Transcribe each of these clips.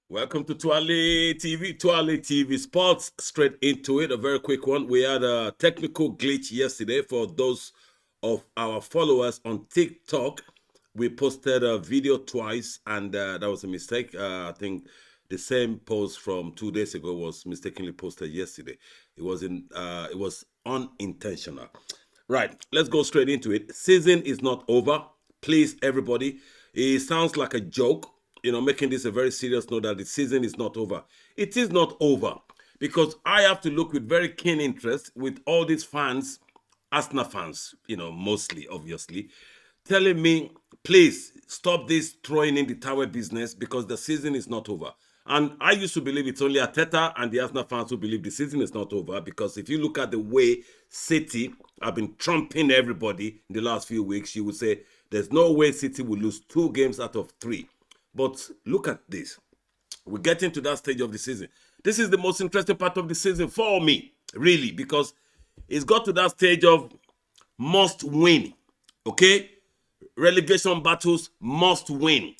Welcome to Twale TV Sports. Straight into it, a very quick one. We had a technical glitch yesterday for those of our followers on TikTok. We posted a video twice, and that was a mistake. I think the same post from 2 days ago was mistakenly posted yesterday. It was unintentional. Right, let's go straight into it. Season is not over. Please, everybody. It sounds like a joke, making this a very serious note that the season is not over. It is not over because I have to look with very keen interest with all these fans, Arsenal fans, mostly, obviously, telling me, please stop this throwing in the towel business because the season is not over. And I used to believe it's only Arteta and the Arsenal fans who believe the season is not over, because if you look at the way City have been trumping everybody in the last few weeks, you would say there's no way City will lose 2 games out of 3. But look at this. We're getting to that stage of the season. This is the most interesting part of the season for me, really, because it's got to that stage of must win. Okay? Relegation battles, must win.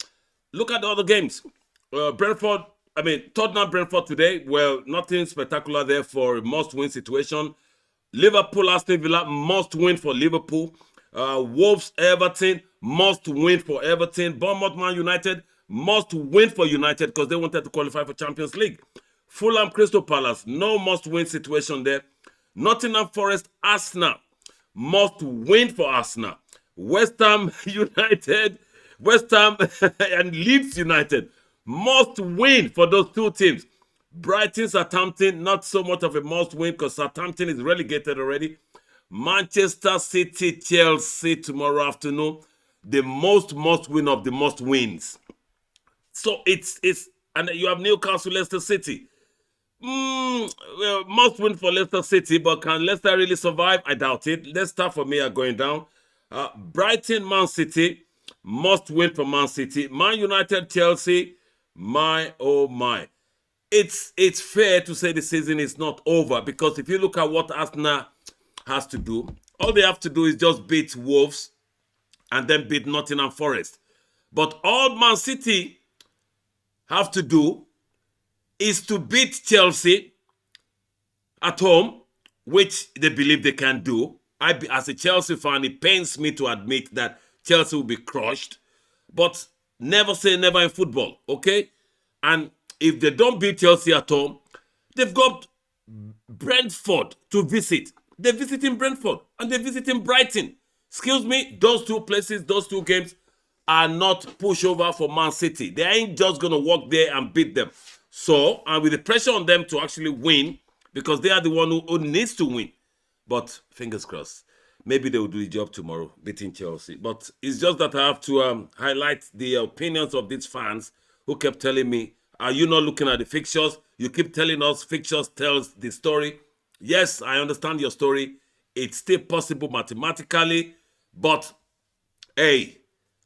Look at the other games. Tottenham Brentford today. Well, nothing spectacular there for a must-win situation. Liverpool, Aston Villa, must win for Liverpool. Wolves, Everton, must win for Everton. Bournemouth, Man United, must win for United because they wanted to qualify for Champions League. Fulham, Crystal Palace, no must-win situation there. Nottingham Forest, Arsenal, must win for Arsenal. West Ham United, West Ham and Leeds United, must win for those 2 teams. Brighton, Southampton, not so much of a must win because Southampton is relegated already. Manchester City, Chelsea tomorrow afternoon, the must win of the must wins. So it's and you have Newcastle, Leicester City. Well, must win for Leicester City, but can Leicester really survive? I doubt it. Leicester for me are going down. Brighton, Man City, must win for Man City. Man United, Chelsea, my oh my. It's fair to say the season is not over, because if you look at what Arsenal has to do, all they have to do is just beat Wolves and then beat Nottingham Forest. But all Man City have to do is to beat Chelsea at home, which they believe they can do. As a Chelsea fan, it pains me to admit that Chelsea will be crushed, but never say never in football, okay? And if they don't beat Chelsea at home, they've got Brentford to visit. They're visiting Brentford and they're visiting Brighton. Excuse me, those 2 places, those 2 games are not pushover for Man City. They ain't just going to walk there and beat them. So, and with the pressure on them to actually win, because they are the one who needs to win. But fingers crossed, maybe they will do the job tomorrow, beating Chelsea. But it's just that I have to highlight the opinions of these fans who kept telling me, are you not looking at the fixtures? You keep telling us fixtures tells the story. Yes, I understand your story. It's still possible mathematically. But, hey,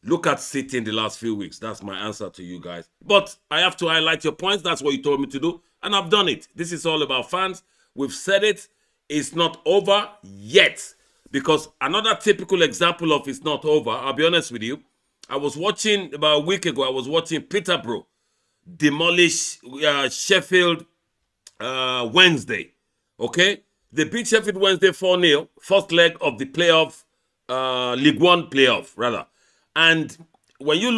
look at City in the last few weeks. That's my answer to you guys. But I have to highlight your points. That's what you told me to do. And I've done it. This is all about fans. We've said it. It's not over yet. Because another typical example of it's not over, I'll be honest with you. I was watching, about a week ago, I was watching Peterborough demolish Sheffield Wednesday. Okay? They beat Sheffield Wednesday 4-0. First leg of the playoff, League One playoff, rather. And when you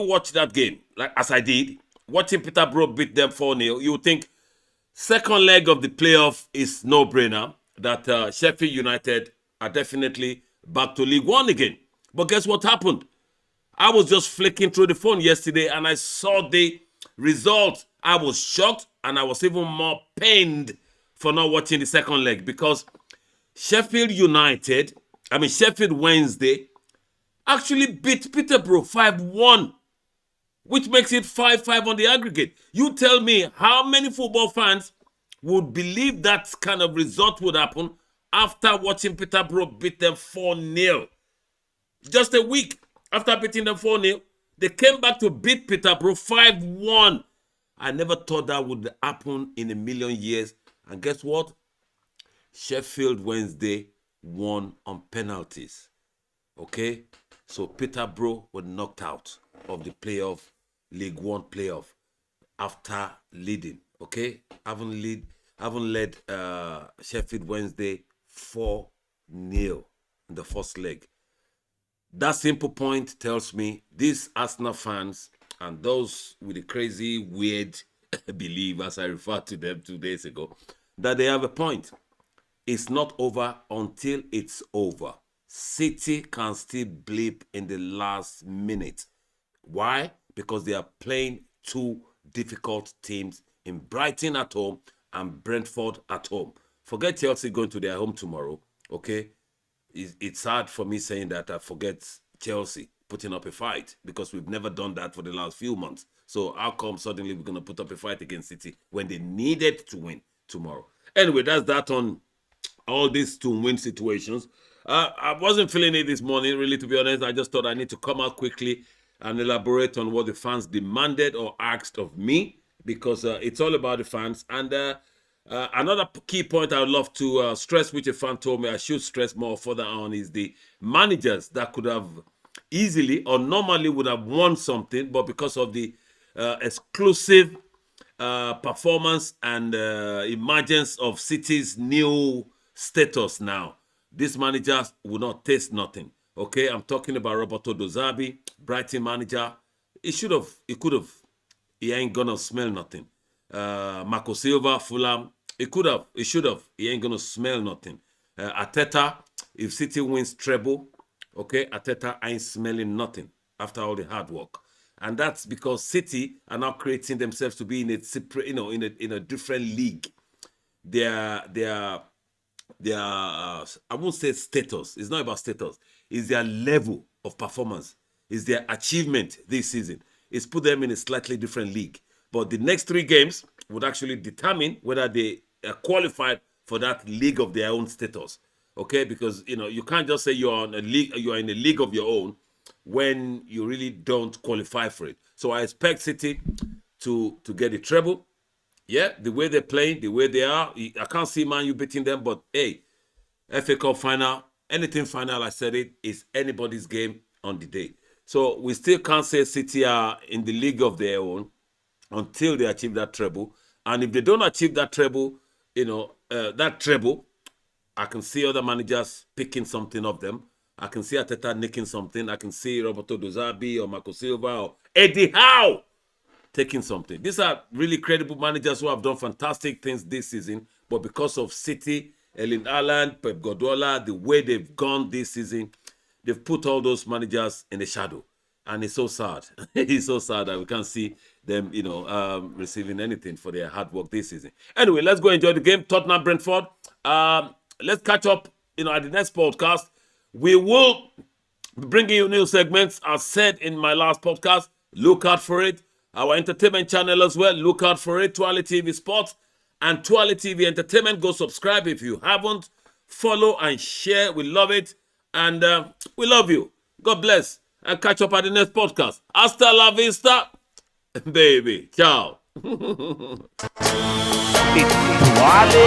watch that game, like as I did, watching Peterborough beat them 4-0, you would think second leg of the playoff is no-brainer, that Sheffield United are definitely back to League One again. But guess what happened? I was just flicking through the phone yesterday and I saw the result. I was shocked and I was even more pained for not watching the second leg, because Sheffield Wednesday actually beat Peterborough 5-1, which makes it 5-5 on the aggregate. You tell me how many football fans would believe that kind of result would happen after watching Peterborough beat them 4-0. Just a week after beating them 4-0, they came back to beat Peterborough 5-1. I never thought that would happen in a million years. And guess what? Sheffield Wednesday won on penalties. Okay, so Peterborough were knocked out of the League One playoff after leading. Okay, haven't led Sheffield Wednesday 4-0 in the first leg. That simple point tells me these Arsenal fans and those with the crazy, weird belief, as I referred to them 2 days ago, that they have a point. It's not over until it's over. City can still bleep in the last minute. Why? Because they are playing two difficult teams in Brighton at home and Brentford at home. Forget Chelsea going to their home tomorrow, okay? It's hard for me saying that I forget Chelsea putting up a fight because we've never done that for the last few months. So how come suddenly we're going to put up a fight against City when they needed to win tomorrow? Anyway, that's that on all these to-win situations. I wasn't feeling it this morning, really, to be honest. I just thought I need to come out quickly and elaborate on what the fans demanded or asked of me, because it's all about the fans. And another key point I would love to stress, which a fan told me I should stress more further on, is the managers that could have easily or normally would have won something, but because of the exclusive performance and emergence of City's new status now, these managers will not taste nothing. Okay, I'm talking about Roberto De Zerbi, Brighton manager. He could have. He ain't gonna smell nothing. Marco Silva, Fulham. He should have. He ain't gonna smell nothing. Arteta, if City wins treble, okay, Arteta ain't smelling nothing after all the hard work. And that's because City are now creating themselves to be in a separate, in a different league. Their I won't say status. It's not about status. It's their level of performance. It's their achievement this season. It's put them in a slightly different league. But the next 3 games would actually determine whether they are qualified for that league of their own status. Okay, because you can't just say you are in a league of your own when you really don't qualify for it. So I expect City to get the treble. Yeah, the way they're playing, the way they are, I can't see Man U beating them. But hey, FA Cup final, anything final, I said it, is anybody's game on the day. So we still can't say City are in the league of their own until they achieve that treble. And if they don't achieve that treble, I can see other managers picking something of them. I can see Arteta nicking something. I can see Roberto De Zerbi or Marco Silva or Eddie Howe taking something. These are really credible managers who have done fantastic things this season, but because of City, Erling Haaland, Pep Guardiola, the way they've gone this season, they've put all those managers in the shadow. And it's so sad. It's so sad that we can't see them, receiving anything for their hard work this season. Anyway, let's go enjoy the game. Tottenham, Brentford. Let's catch up, at the next podcast. We will be bringing you new segments. As said in my last podcast, look out for it. Our entertainment channel as well, look out for it. Twale TV Sports and Twale TV Entertainment. Go subscribe if you haven't. Follow and share. We love it. And we love you. God bless. And catch up at the next podcast. Hasta la vista, baby. Ciao. It's Twale